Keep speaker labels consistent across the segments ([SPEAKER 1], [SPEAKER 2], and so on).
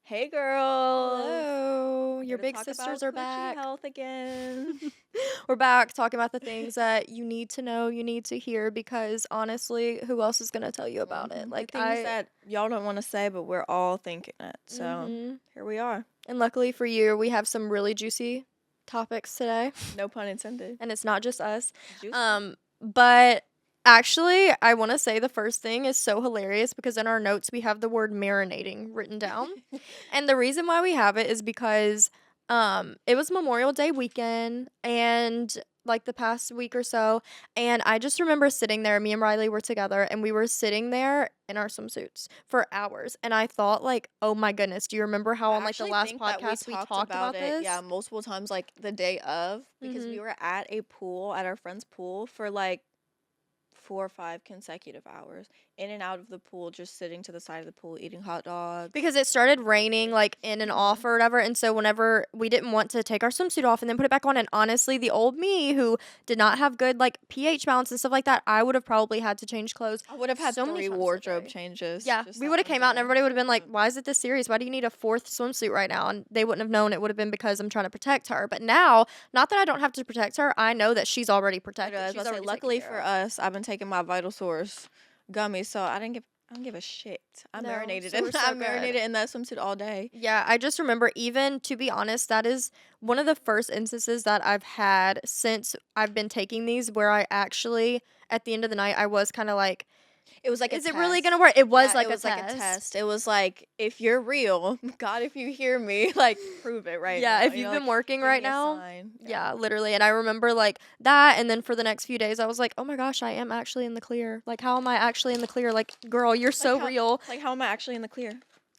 [SPEAKER 1] Hey girls.
[SPEAKER 2] Hello,
[SPEAKER 1] Here
[SPEAKER 2] your
[SPEAKER 1] to
[SPEAKER 2] big
[SPEAKER 1] talk
[SPEAKER 2] sisters
[SPEAKER 1] about
[SPEAKER 2] are
[SPEAKER 1] coochie
[SPEAKER 2] back.
[SPEAKER 1] health again.
[SPEAKER 2] We're back talking about the things that you need to know, you need to hear, because honestly, who else is going to tell you about it?
[SPEAKER 1] The things that y'all don't want to say, but we're all thinking it. So
[SPEAKER 2] Mhm.
[SPEAKER 1] here we are.
[SPEAKER 2] And luckily for you, we have some really juicy topics today,
[SPEAKER 1] No pun intended.
[SPEAKER 2] and it's not just us.
[SPEAKER 1] Juicy.
[SPEAKER 2] But actually, I want to say the first thing is so hilarious because in our notes we have the word marinating written down. And the reason why we have it is because it was Memorial Day weekend and like the past week or so, and I just remember sitting there, me and Riley were together and we were sitting there in our swimsuits for hours, and I thought like, "Oh my goodness, do you remember how
[SPEAKER 1] I
[SPEAKER 2] on like the
[SPEAKER 1] actually
[SPEAKER 2] last
[SPEAKER 1] think that
[SPEAKER 2] podcast we talked about
[SPEAKER 1] it, yeah,
[SPEAKER 2] this?"
[SPEAKER 1] multiple times, like the day of, because we
[SPEAKER 2] Mhm.
[SPEAKER 1] were at a pool, at our friend's pool, for like 4 or 5 consecutive hours, in and out of the pool, just sitting to the side of the pool, eating hot dogs.
[SPEAKER 2] Because it started
[SPEAKER 1] and
[SPEAKER 2] raining
[SPEAKER 1] burgers.
[SPEAKER 2] like in and off
[SPEAKER 1] Mhm.
[SPEAKER 2] or whatever, and so whenever we didn't want to take our swimsuit off and then put it back on, and honestly, the old me who did not have good like pH balance and stuff like that, I would have probably had to change clothes
[SPEAKER 1] I would have had
[SPEAKER 2] so many
[SPEAKER 1] 3
[SPEAKER 2] times that
[SPEAKER 1] wardrobe
[SPEAKER 2] day.
[SPEAKER 1] changes
[SPEAKER 2] Yeah,
[SPEAKER 1] just
[SPEAKER 2] we
[SPEAKER 1] that
[SPEAKER 2] would have
[SPEAKER 1] one
[SPEAKER 2] came out and
[SPEAKER 1] day.
[SPEAKER 2] everybody would have been like, "Why is it this serious? Why do you need a fourth swimsuit right now?" And they wouldn't have known it would have been because I'm trying to protect her. But now, not that I don't have to protect her, I know that she's already
[SPEAKER 1] Literally, I
[SPEAKER 2] protected.
[SPEAKER 1] was about
[SPEAKER 2] She's
[SPEAKER 1] to say,
[SPEAKER 2] already taken
[SPEAKER 1] luckily
[SPEAKER 2] care
[SPEAKER 1] for
[SPEAKER 2] of.
[SPEAKER 1] us, I've been taking my Vital Source gummies, so I don't give a shit. I
[SPEAKER 2] No,
[SPEAKER 1] marinated
[SPEAKER 2] so
[SPEAKER 1] in
[SPEAKER 2] we're
[SPEAKER 1] I
[SPEAKER 2] so good.
[SPEAKER 1] marinated in that swimsuit all day.
[SPEAKER 2] Yeah, I just remember, even to be honest, that is one of the first instances that I've had since I've been taking these where I actually, at the end of the night, I was kind of like,
[SPEAKER 1] It was like a
[SPEAKER 2] is it really going to
[SPEAKER 1] test.
[SPEAKER 2] work? It was
[SPEAKER 1] Yeah, it
[SPEAKER 2] like a
[SPEAKER 1] was like a
[SPEAKER 2] test.
[SPEAKER 1] test. It was like, if you're real, God, if you hear me, like, prove it right
[SPEAKER 2] Yeah,
[SPEAKER 1] now.
[SPEAKER 2] if
[SPEAKER 1] You know,
[SPEAKER 2] you've
[SPEAKER 1] like,
[SPEAKER 2] been working
[SPEAKER 1] give
[SPEAKER 2] right
[SPEAKER 1] me a
[SPEAKER 2] now.
[SPEAKER 1] sign. Yeah.
[SPEAKER 2] Yeah, literally. And I remember like that. And then for the next few days, I was like, oh my gosh, I am actually in the clear. Like, how am I actually in the clear? Like, girl, you're
[SPEAKER 1] Like
[SPEAKER 2] so real.
[SPEAKER 1] how am I actually in the clear?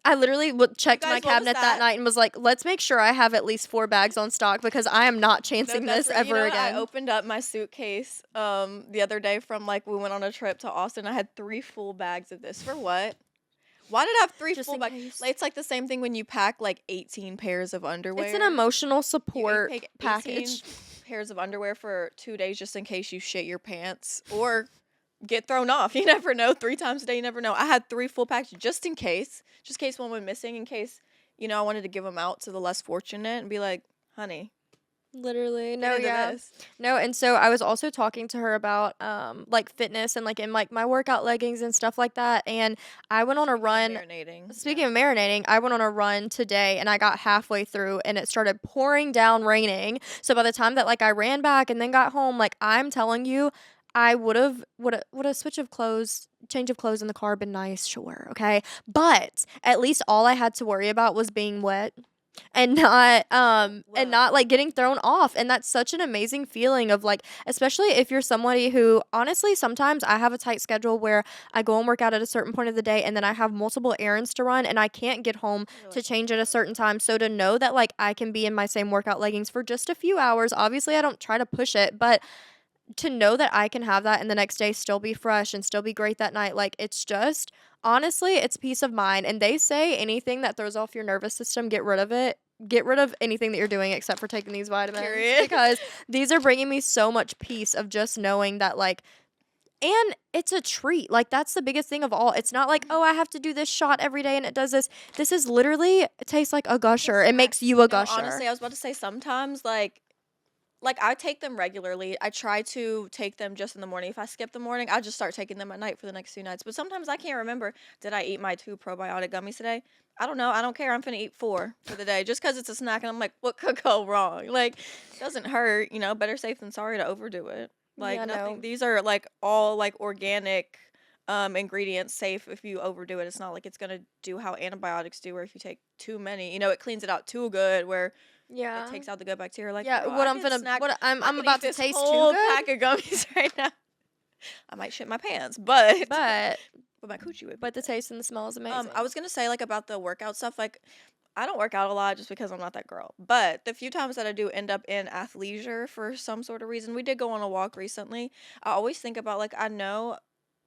[SPEAKER 2] I literally
[SPEAKER 1] You
[SPEAKER 2] checked my
[SPEAKER 1] guys, what was
[SPEAKER 2] cabinet that
[SPEAKER 1] that?
[SPEAKER 2] night and was like, let's make sure I have at least 4 bags on stock because I am not
[SPEAKER 1] No,
[SPEAKER 2] chancing
[SPEAKER 1] that's
[SPEAKER 2] this
[SPEAKER 1] right. You
[SPEAKER 2] ever
[SPEAKER 1] know, I
[SPEAKER 2] again.
[SPEAKER 1] opened up my suitcase the other day from like we went on a trip to Austin. I had 3 full bags of this. For what? Why did I have 3
[SPEAKER 2] Just
[SPEAKER 1] full
[SPEAKER 2] in
[SPEAKER 1] bags?
[SPEAKER 2] case.
[SPEAKER 1] Like, it's like the same thing when you pack like 18 pairs of
[SPEAKER 2] It's an
[SPEAKER 1] underwear.
[SPEAKER 2] emotional
[SPEAKER 1] You
[SPEAKER 2] support
[SPEAKER 1] take 18
[SPEAKER 2] package.
[SPEAKER 1] pairs of underwear for 2 days just in case you shit your pants or get thrown off. You never know. 3 times a day, you never know. I had 3 full packs just in case. Just in case one went missing, in case, I wanted to give them out to the less fortunate and be like, honey,
[SPEAKER 2] Literally.
[SPEAKER 1] get
[SPEAKER 2] No,
[SPEAKER 1] into
[SPEAKER 2] yeah.
[SPEAKER 1] this.
[SPEAKER 2] No, and so I was also talking to her about like fitness and like in like my workout leggings and stuff like that. And I went on a
[SPEAKER 1] Speaking of
[SPEAKER 2] run.
[SPEAKER 1] marinating.
[SPEAKER 2] Speaking of marinating, I went on a run today and I got halfway through and it started pouring down raining. So by the time that like I ran back and then got home, like I'm telling you, I would a switch of clothes, change of clothes in the car been nice, sure, okay? But at least all I had to worry about was being wet and not like getting thrown off, and that's such an amazing feeling of like, especially if you're somebody who honestly, sometimes I have a tight schedule where I go and work out at a certain point of the day and then I have multiple errands to run and I can't get home
[SPEAKER 1] You're
[SPEAKER 2] to
[SPEAKER 1] like,
[SPEAKER 2] change at a certain time. So to know that like I can be in my same workout leggings for just a few hours, obviously I don't try to push it, but to know that I can have that and the next day still be fresh and still be great that night, like it's just honestly, it's peace of mind. And they say anything that throws off your nervous system, get rid of it. Get rid of anything that you're doing except for taking these vitamins
[SPEAKER 1] period.
[SPEAKER 2] because these are bringing me so much peace of just knowing that like, and it's a treat. Like that's the biggest thing of all. It's not like, oh, I have to do this shot every day and it does this. This is literally, it tastes like a gusher. It makes you a
[SPEAKER 1] No,
[SPEAKER 2] gusher.
[SPEAKER 1] honestly, I was about to say sometimes like I take them regularly. I try to take them just in the morning. If I skip the morning, I'll just start taking them at night for the next 2 nights. But sometimes I can't remember, did I eat my 2 probiotic gummies today? I don't know. I don't care. I'm finna eat 4 for the day just because it's a snack. And I'm like, what could go wrong? Like, doesn't hurt. Better safe than sorry to overdo it. Like,
[SPEAKER 2] Yeah,
[SPEAKER 1] nothing.
[SPEAKER 2] no.
[SPEAKER 1] These are like all like organic ingredients, safe if you overdo it. It's not like it's gonna do how antibiotics do, where if you take too many, it cleans it out too good, where it
[SPEAKER 2] Yeah.
[SPEAKER 1] takes out the good bacteria. Like,
[SPEAKER 2] Yeah,
[SPEAKER 1] girl,
[SPEAKER 2] what
[SPEAKER 1] I
[SPEAKER 2] I'm
[SPEAKER 1] could
[SPEAKER 2] finna
[SPEAKER 1] snack.
[SPEAKER 2] what I'm
[SPEAKER 1] I
[SPEAKER 2] I'm
[SPEAKER 1] could eat
[SPEAKER 2] about to
[SPEAKER 1] this
[SPEAKER 2] taste too
[SPEAKER 1] whole
[SPEAKER 2] good.
[SPEAKER 1] pack of gummies right now. I might shit my pants, but
[SPEAKER 2] But
[SPEAKER 1] but my coochie would. Be
[SPEAKER 2] but the
[SPEAKER 1] good.
[SPEAKER 2] taste and the smell is amazing.
[SPEAKER 1] I was gonna say like about the workout stuff. Like, I don't work out a lot just because I'm not that girl. But the few times that I do end up in athleisure for some sort of reason, we did go on a walk recently. I always think about like I know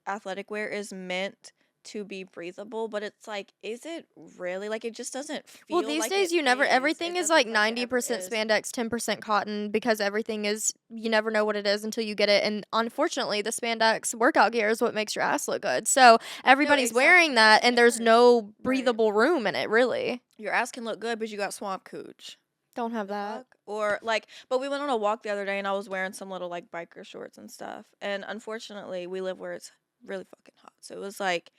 [SPEAKER 1] athletic wear is meant to be breathable, but it's like, is it really? Like, it just doesn't
[SPEAKER 2] Well,
[SPEAKER 1] feel
[SPEAKER 2] these
[SPEAKER 1] like
[SPEAKER 2] days
[SPEAKER 1] it
[SPEAKER 2] you never
[SPEAKER 1] is.
[SPEAKER 2] everything
[SPEAKER 1] It
[SPEAKER 2] is
[SPEAKER 1] doesn't
[SPEAKER 2] like
[SPEAKER 1] feel like it ever
[SPEAKER 2] 90%
[SPEAKER 1] is.
[SPEAKER 2] spandex, 10% cotton because everything is you never know what it is until you get it. And unfortunately, the spandex workout gear is what makes your ass look good. So
[SPEAKER 1] No,
[SPEAKER 2] everybody's
[SPEAKER 1] exactly.
[SPEAKER 2] wearing
[SPEAKER 1] That's
[SPEAKER 2] that
[SPEAKER 1] what
[SPEAKER 2] and
[SPEAKER 1] it
[SPEAKER 2] there's
[SPEAKER 1] is.
[SPEAKER 2] no
[SPEAKER 1] Right.
[SPEAKER 2] breathable room in it, really.
[SPEAKER 1] Your ass can look good, but you got swamp cooch.
[SPEAKER 2] Don't have
[SPEAKER 1] The
[SPEAKER 2] that.
[SPEAKER 1] fuck? Or like, but we went on a walk the other day and I was wearing some little like biker shorts and stuff. And unfortunately, we live where it's really fucking hot. So it was like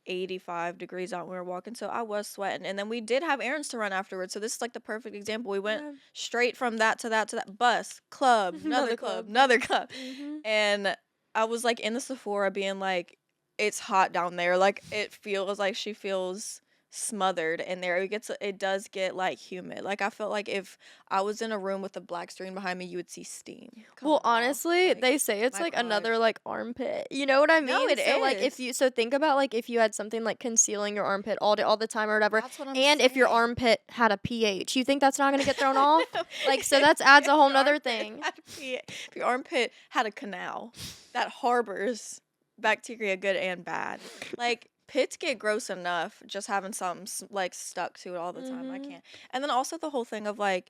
[SPEAKER 1] 85 degrees out when we were walking. So I was sweating. And then we did have errands to run afterwards. So this is like the perfect example. We went
[SPEAKER 2] Yeah.
[SPEAKER 1] straight from that to that to that bus, club, another
[SPEAKER 2] Another
[SPEAKER 1] club,
[SPEAKER 2] club.
[SPEAKER 1] another club.
[SPEAKER 2] Mm-hmm.
[SPEAKER 1] And I was like in the Sephora being like, it's hot down there. Like it feels like she feels smothered in there. It does get like humid. Like I felt like if I was in a room with a black screen behind me, you would see steam coming
[SPEAKER 2] Well,
[SPEAKER 1] off.
[SPEAKER 2] honestly,
[SPEAKER 1] Like
[SPEAKER 2] they say it's like another
[SPEAKER 1] microbiome.
[SPEAKER 2] like armpit. You know what I
[SPEAKER 1] No,
[SPEAKER 2] mean?
[SPEAKER 1] it
[SPEAKER 2] So like if
[SPEAKER 1] is.
[SPEAKER 2] you so think about like if you had something like concealing your armpit all day all the time or whatever,
[SPEAKER 1] That's what I'm
[SPEAKER 2] and if your
[SPEAKER 1] saying.
[SPEAKER 2] armpit had a pH, you think that's not gonna get thrown off?
[SPEAKER 1] No,
[SPEAKER 2] Like so that's adds a
[SPEAKER 1] if
[SPEAKER 2] whole
[SPEAKER 1] your
[SPEAKER 2] nother
[SPEAKER 1] armpit
[SPEAKER 2] thing.
[SPEAKER 1] had if your armpit had a canal that harbors bacteria, good and bad. Like pits get gross enough just having something like stuck to it all the time. I
[SPEAKER 2] Mhm.
[SPEAKER 1] can't. And then also the whole thing of like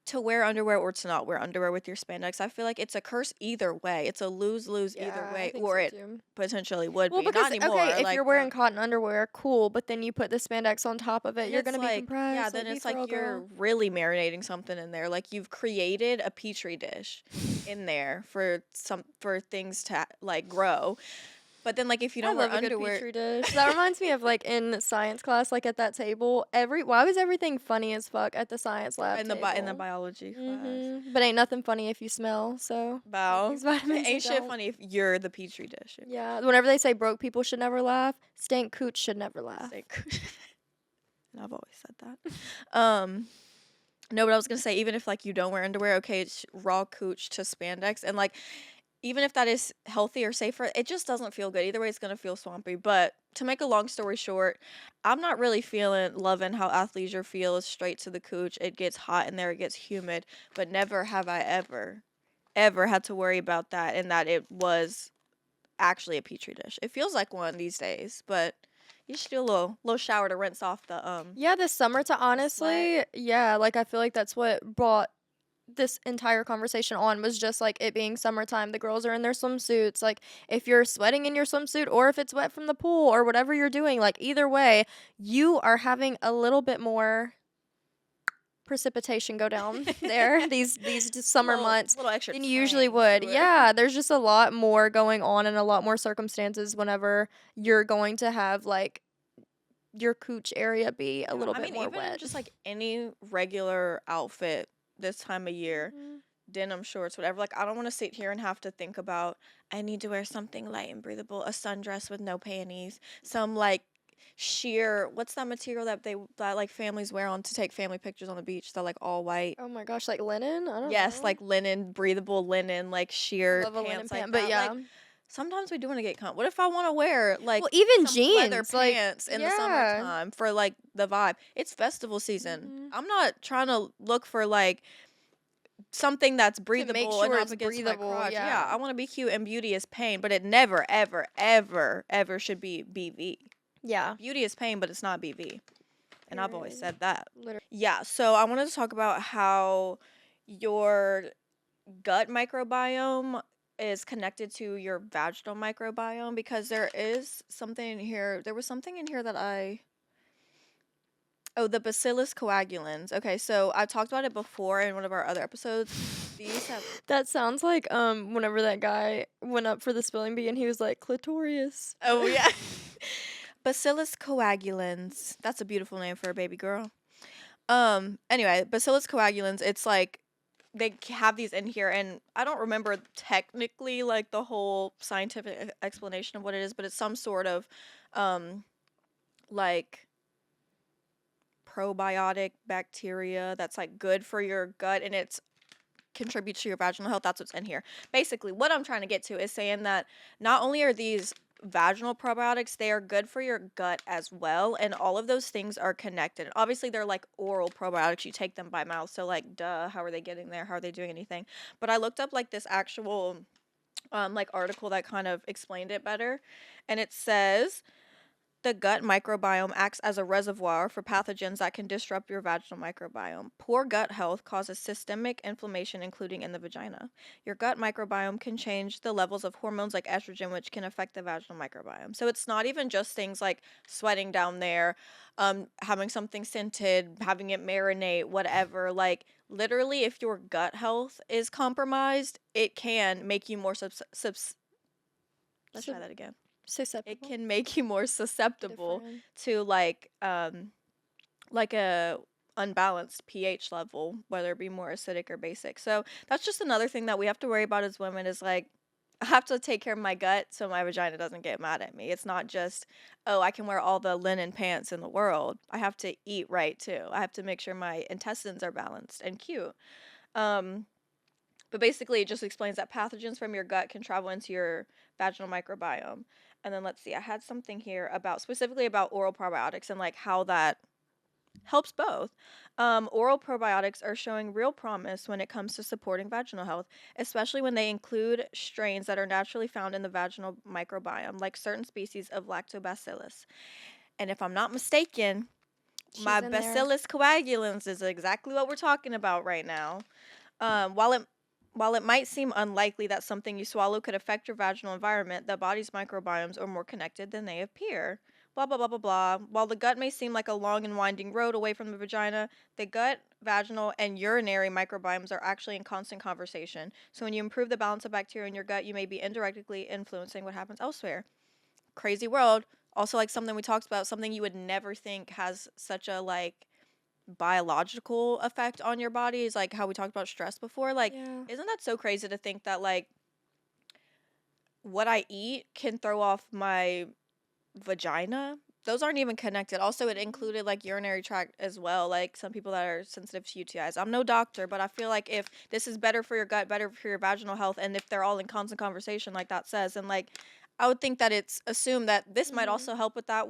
[SPEAKER 1] to wear underwear or to not wear underwear with your spandex. I feel like it's a curse either way. It's a lose lose either
[SPEAKER 2] Yeah, I
[SPEAKER 1] way,
[SPEAKER 2] think
[SPEAKER 1] or
[SPEAKER 2] so
[SPEAKER 1] it
[SPEAKER 2] too.
[SPEAKER 1] potentially would
[SPEAKER 2] Well,
[SPEAKER 1] be. Not
[SPEAKER 2] because okay,
[SPEAKER 1] anymore.
[SPEAKER 2] if you're
[SPEAKER 1] Like,
[SPEAKER 2] wearing cotton underwear, cool, but then you put the spandex on top of it,
[SPEAKER 1] then
[SPEAKER 2] you're
[SPEAKER 1] it's
[SPEAKER 2] gonna be
[SPEAKER 1] like, yeah,
[SPEAKER 2] compressed
[SPEAKER 1] then
[SPEAKER 2] like
[SPEAKER 1] it's
[SPEAKER 2] beef
[SPEAKER 1] like
[SPEAKER 2] roll,
[SPEAKER 1] you're
[SPEAKER 2] girl.
[SPEAKER 1] really marinating something in there. Like you've created a petri dish in there for things to like grow. But then like if you
[SPEAKER 2] I
[SPEAKER 1] don't wear
[SPEAKER 2] love a good
[SPEAKER 1] underwear,
[SPEAKER 2] petri dish. That reminds me of like in science class, like at that table. Why was everything funny as fuck at the science lab
[SPEAKER 1] in the
[SPEAKER 2] table?
[SPEAKER 1] biology class,
[SPEAKER 2] But ain't nothing funny if you smell. So take
[SPEAKER 1] bow,
[SPEAKER 2] these vitamins or
[SPEAKER 1] ain't shit
[SPEAKER 2] don't.
[SPEAKER 1] funny if you're the petri dish.
[SPEAKER 2] Yeah. Whenever they say broke people should never laugh, stank cooch should never laugh.
[SPEAKER 1] Say, and I've always said that. No, but I was gonna say even if like you don't wear underwear, okay, it's raw cooch to spandex, and like even if that is healthy or safer, it just doesn't feel good. Either way, it's gonna feel swampy. But to make a long story short, I'm not really loving how athleisure feels straight to the cooch. It gets hot in there, it gets humid, but never have I ever had to worry about that and that it was actually a petri dish. It feels like one these days, but you should do a little shower to rinse off
[SPEAKER 2] Yeah, this summer to
[SPEAKER 1] the sweat.
[SPEAKER 2] honestly, yeah, like I feel like that's what brought this entire conversation on was just like it being summertime. The girls are in their swimsuits. Like if you're sweating in your swimsuit or if it's wet from the pool or whatever you're doing, like either way, you are having a little bit more precipitation go down there these summer months
[SPEAKER 1] Little extra
[SPEAKER 2] than you usually
[SPEAKER 1] tang
[SPEAKER 2] would.
[SPEAKER 1] to it.
[SPEAKER 2] Yeah, there's just a lot more going on and a lot more circumstances whenever you're going to have like your cooch area be a
[SPEAKER 1] Yeah,
[SPEAKER 2] little
[SPEAKER 1] I
[SPEAKER 2] bit
[SPEAKER 1] mean,
[SPEAKER 2] more
[SPEAKER 1] even in
[SPEAKER 2] wet.
[SPEAKER 1] just like any regular outfit this time of year,
[SPEAKER 2] Mhm.
[SPEAKER 1] denim shorts, whatever. Like, I don't want to sit here and have to think about, I need to wear something light and breathable, a sundress with no panties, some like sheer, what's that material that like families wear on to take family pictures on the beach? That like all white.
[SPEAKER 2] Oh my gosh, like linen? I don't
[SPEAKER 1] Yes,
[SPEAKER 2] know.
[SPEAKER 1] like linen, breathable linen, like
[SPEAKER 2] I
[SPEAKER 1] sheer
[SPEAKER 2] love a linen
[SPEAKER 1] pants like
[SPEAKER 2] pant, but
[SPEAKER 1] that. Like,
[SPEAKER 2] yeah.
[SPEAKER 1] sometimes we do want to get What if I want to wear like
[SPEAKER 2] Well, even
[SPEAKER 1] some pleather
[SPEAKER 2] jeans, like
[SPEAKER 1] pants in the
[SPEAKER 2] yeah.
[SPEAKER 1] summertime for like the vibe? It's festival season.
[SPEAKER 2] Mhm.
[SPEAKER 1] I'm not trying to look for like something that's
[SPEAKER 2] To make
[SPEAKER 1] breathable
[SPEAKER 2] sure
[SPEAKER 1] enough
[SPEAKER 2] it's
[SPEAKER 1] against my
[SPEAKER 2] breathable,
[SPEAKER 1] crotch. Yeah,
[SPEAKER 2] yeah.
[SPEAKER 1] I want to be cute and beauty is pain, but it never, ever, ever, ever should be BV.
[SPEAKER 2] Yeah.
[SPEAKER 1] Beauty is pain, but it's not BV. And I've always
[SPEAKER 2] Period.
[SPEAKER 1] said that.
[SPEAKER 2] Literally.
[SPEAKER 1] Yeah, so I wanted to talk about how your gut microbiome is connected to your vaginal microbiome because there is something in here. There was something in here that Oh, the Bacillus coagulans. Okay, so I talked about it before in one of our other episodes. These have
[SPEAKER 2] That sounds like whenever that guy went up for the spelling bee and he was like clitorius.
[SPEAKER 1] Oh yeah. Bacillus coagulans. That's a beautiful name for a baby girl. Anyway, Bacillus coagulans, it's like have these in here and I don't remember technically like the whole scientific explanation of what it is, but it's some sort of um like probiotic bacteria that's like good for your gut and it's contributes to your vaginal health. That's what's in here. Basically, what I'm trying to get to is saying that not only are these vaginal probiotics, they are good for your gut as well. And all of those things are connected. Obviously, they're like oral probiotics. You take them by mouth. So, like, duh, how are they getting there? How are they doing anything? But I looked up like this actual like article that kind of explained it better. And it says The gut microbiome acts as a reservoir for pathogens that can disrupt your vaginal microbiome. Poor gut health causes systemic inflammation, including in the vagina. Your gut microbiome can change the levels of hormones like estrogen, which can affect the vaginal microbiome. So it's not even just things like sweating down there, having something scented, having it marinate, whatever. Like, literally, if your gut health is compromised, it can make you more let's try
[SPEAKER 2] Sub-
[SPEAKER 1] that again. It
[SPEAKER 2] susceptible.
[SPEAKER 1] can make you more susceptible
[SPEAKER 2] Different.
[SPEAKER 1] to like a unbalanced pH level, whether it be more acidic or basic. So that's just another thing that we have to worry about as women is like I have to take care of my gut so my vagina doesn't get mad at me. It's not just, oh, I can wear all the linen pants in the world. I have to eat right too. I have to make sure my intestines are balanced and cute. Um, but basically, it just explains that pathogens from your gut can travel into your vaginal microbiome. And then let's see, I had something here about specifically about oral probiotics and like how that helps both. Oral probiotics are showing real promise when it comes to supporting vaginal health, especially when they include strains that are naturally found in the vaginal microbiome, like certain species of lactobacillus. And if I'm not mistaken, my
[SPEAKER 2] She's in there.
[SPEAKER 1] Bacillus coagulans is exactly what we're talking about right now. Um, while it while it might seem unlikely that something you swallow could affect your vaginal environment, the body's microbiomes are more connected than they appear. Blah blah blah blah blah. While the gut may seem like a long and winding road away from the vagina, the gut, vaginal, and urinary microbiomes are actually in constant conversation. So when you improve the balance of bacteria in your gut, you may be indirectly influencing what happens elsewhere. Crazy world. Also, like something we talked about, something you would never think has such a like biological effect on your body is like how we talked about stress before. Like,
[SPEAKER 2] Yeah.
[SPEAKER 1] isn't that so crazy to think that like what I eat can throw off my vagina? Those aren't even connected. Also, it included like urinary tract as well. Like some people that are sensitive to UTIs. I'm no doctor, but I feel like if this is better for your gut, better for your vaginal health, and if they're all in constant conversation, like that says, and like I would think that it's assumed that this might
[SPEAKER 2] Mhm.
[SPEAKER 1] also help with that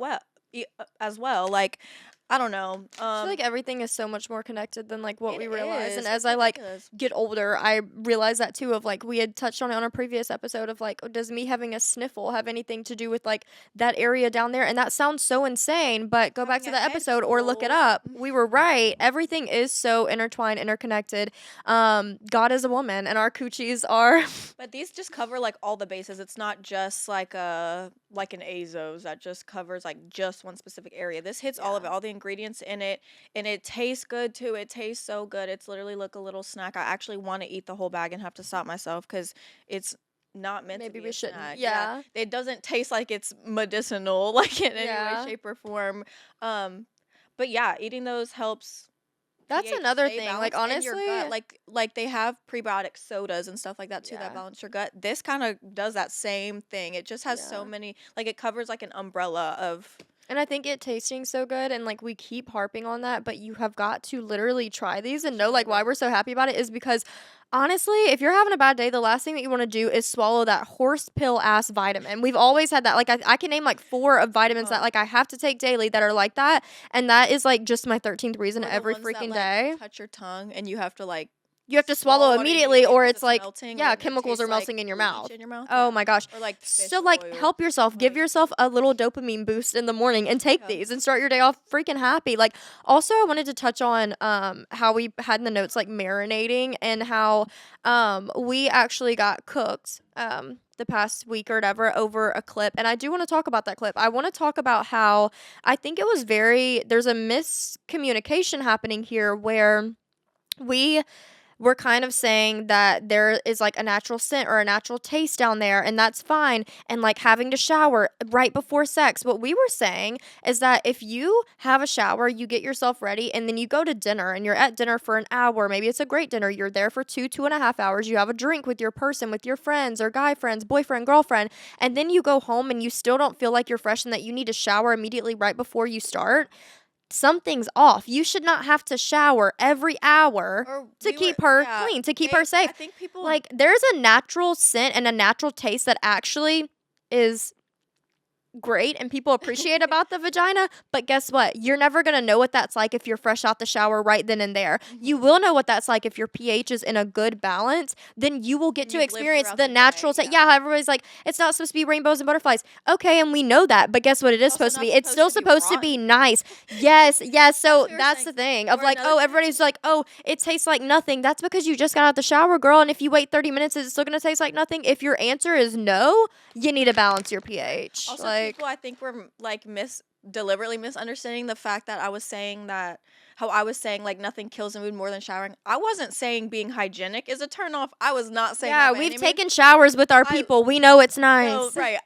[SPEAKER 1] as well. Like I don't know.
[SPEAKER 2] I feel like everything is so much more connected than like what
[SPEAKER 1] It
[SPEAKER 2] we realize. And
[SPEAKER 1] is.
[SPEAKER 2] as
[SPEAKER 1] It's
[SPEAKER 2] I like
[SPEAKER 1] ridiculous.
[SPEAKER 2] get older, I realize that too of like we had touched on it on a previous episode of like, does me having a sniffle have anything to do with like that area down there? And that sounds so insane, but go back
[SPEAKER 1] Having
[SPEAKER 2] to
[SPEAKER 1] a
[SPEAKER 2] the
[SPEAKER 1] head
[SPEAKER 2] episode or look it
[SPEAKER 1] cold.
[SPEAKER 2] up. We were right. Everything is so intertwined, interconnected. God is a woman and our coochies are
[SPEAKER 1] But these just cover like all the bases. It's not just like an Azos that just covers like just one specific area. This hits all of
[SPEAKER 2] Yeah.
[SPEAKER 1] it, all the ingredients in it, and it tastes good too. It tastes so good. It's literally like a little snack. I actually want to eat the whole bag and have to stop myself because it's not meant to
[SPEAKER 2] maybe
[SPEAKER 1] be
[SPEAKER 2] we
[SPEAKER 1] a
[SPEAKER 2] shouldn't.
[SPEAKER 1] snack. Yeah,
[SPEAKER 2] Yeah.
[SPEAKER 1] it doesn't taste like it's medicinal like in any way,
[SPEAKER 2] Yeah.
[SPEAKER 1] shape, or form. Um, but yeah, eating those helps
[SPEAKER 2] That's
[SPEAKER 1] pH
[SPEAKER 2] another
[SPEAKER 1] stay
[SPEAKER 2] thing. Like
[SPEAKER 1] balanced in your
[SPEAKER 2] honestly,
[SPEAKER 1] gut. Like they have prebiotic sodas and stuff like that too that
[SPEAKER 2] yeah.
[SPEAKER 1] balance your gut. This kind of does that same thing. It just has so
[SPEAKER 2] Yeah.
[SPEAKER 1] many like it covers like an umbrella of
[SPEAKER 2] And I think it tasting so good and like we keep harping on that, but you have got to literally try these and know like why
[SPEAKER 1] totally.
[SPEAKER 2] we're so happy about it is because honestly, if you're having a bad day, the last thing that you want to do is swallow that horse pill ass vitamin. We've always had that. Like I can name like four of vitamins that
[SPEAKER 1] Uh-huh.
[SPEAKER 2] like I have to take daily that are like that. And that is like just my 13th reason
[SPEAKER 1] Or the
[SPEAKER 2] every
[SPEAKER 1] ones that
[SPEAKER 2] freaking
[SPEAKER 1] like
[SPEAKER 2] day.
[SPEAKER 1] touch your tongue and you have to like
[SPEAKER 2] You have to swallow
[SPEAKER 1] swallow it
[SPEAKER 2] immediately
[SPEAKER 1] immediately
[SPEAKER 2] or
[SPEAKER 1] because
[SPEAKER 2] it's
[SPEAKER 1] it's
[SPEAKER 2] like
[SPEAKER 1] melting or
[SPEAKER 2] yeah,
[SPEAKER 1] it
[SPEAKER 2] chemicals are
[SPEAKER 1] tastes like
[SPEAKER 2] melting in your
[SPEAKER 1] bleach
[SPEAKER 2] mouth.
[SPEAKER 1] in your mouth.
[SPEAKER 2] Oh
[SPEAKER 1] Yeah.
[SPEAKER 2] my gosh.
[SPEAKER 1] Or like
[SPEAKER 2] So
[SPEAKER 1] fish
[SPEAKER 2] like
[SPEAKER 1] oil.
[SPEAKER 2] help yourself, give
[SPEAKER 1] Like
[SPEAKER 2] yourself a little dopamine boost in the morning and take
[SPEAKER 1] yeah.
[SPEAKER 2] these and start your day off freaking happy. Like also I wanted to touch on how we had in the notes like marinating and how we actually got cooked the past week or whatever over a clip and I do want to talk about that clip. I want to talk about how I think it was there's a miscommunication happening here where we we're kind of saying that there is like a natural scent or a natural taste down there and that's fine and like having to shower right before sex. What we were saying is that if you have a shower, you get yourself ready and then you go to dinner and you're at dinner for an hour, maybe it's a great dinner, you're there for 2.5 hours, you have a drink with your person, with your friends or guy friends, boyfriend, girlfriend, and then you go home and you still don't feel like you're fresh and that you need to shower immediately right before you start, something's off. You should not have to shower every hour
[SPEAKER 1] Or
[SPEAKER 2] to
[SPEAKER 1] we were
[SPEAKER 2] keep her
[SPEAKER 1] yeah,
[SPEAKER 2] clean, to keep her
[SPEAKER 1] they I
[SPEAKER 2] safe.
[SPEAKER 1] think people
[SPEAKER 2] Like, there's a natural scent and a natural taste that actually is great and people appreciate about the vagina, but guess what? You're never going to know what that's like if you're fresh out the shower right then and there. You will know what that's like if your pH is in a good balance. Then you will get
[SPEAKER 1] And
[SPEAKER 2] to
[SPEAKER 1] you've lived
[SPEAKER 2] experience
[SPEAKER 1] throughout
[SPEAKER 2] the
[SPEAKER 1] the
[SPEAKER 2] natural
[SPEAKER 1] day,
[SPEAKER 2] yeah, everybody's like, it's not supposed to be rainbows and butterflies. Okay, and we know that, but guess what it is
[SPEAKER 1] Also
[SPEAKER 2] supposed to
[SPEAKER 1] not
[SPEAKER 2] be? It's
[SPEAKER 1] supposed
[SPEAKER 2] still
[SPEAKER 1] to be
[SPEAKER 2] supposed to be
[SPEAKER 1] rotten.
[SPEAKER 2] nice. Yes, yes. So
[SPEAKER 1] what we were
[SPEAKER 2] that's
[SPEAKER 1] saying.
[SPEAKER 2] the thing of
[SPEAKER 1] Or
[SPEAKER 2] like,
[SPEAKER 1] another
[SPEAKER 2] oh, everybody's like, oh, it tastes like nothing. That's because you just got out the shower, girl. And if you wait 30 minutes, is it still going to taste like nothing? If your answer is no, you need to balance your pH.
[SPEAKER 1] Also,
[SPEAKER 2] Like,
[SPEAKER 1] people I think were like deliberately misunderstanding the fact that I was saying that how I was saying like nothing kills a mood more than showering. I wasn't saying being hygienic is a turn off. I was not saying
[SPEAKER 2] yeah,
[SPEAKER 1] that by
[SPEAKER 2] we've
[SPEAKER 1] any means.
[SPEAKER 2] taken showers with our
[SPEAKER 1] I
[SPEAKER 2] people. We know it's
[SPEAKER 1] no
[SPEAKER 2] nice.
[SPEAKER 1] right.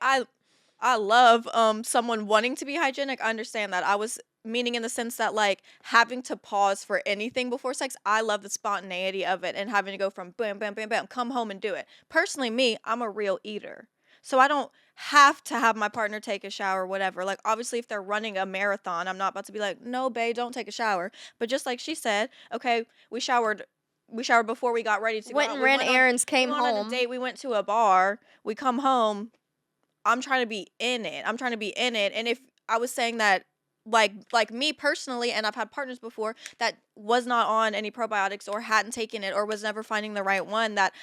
[SPEAKER 1] I love someone wanting to be hygienic. I understand that. I was meaning in the sense that like having to pause for anything before sex. I love the spontaneity of it and having to go from bam bam bam bam come home and do it. Personally, me, I'm a real eater. So I don't have to have my partner take a shower, whatever. Like obviously if they're running a marathon, I'm not about to be like, "No, babe, don't take a shower." But just like she said, okay, we showered before we got ready to go
[SPEAKER 2] Went
[SPEAKER 1] out.
[SPEAKER 2] and ran errands,
[SPEAKER 1] We
[SPEAKER 2] came
[SPEAKER 1] went on a
[SPEAKER 2] home.
[SPEAKER 1] date, we went to a bar, we come home, I'm trying to be in it. I'm trying to be in it. And if I was saying that like me personally, and I've had partners before that was not on any probiotics or hadn't taken it or was never finding the right one, that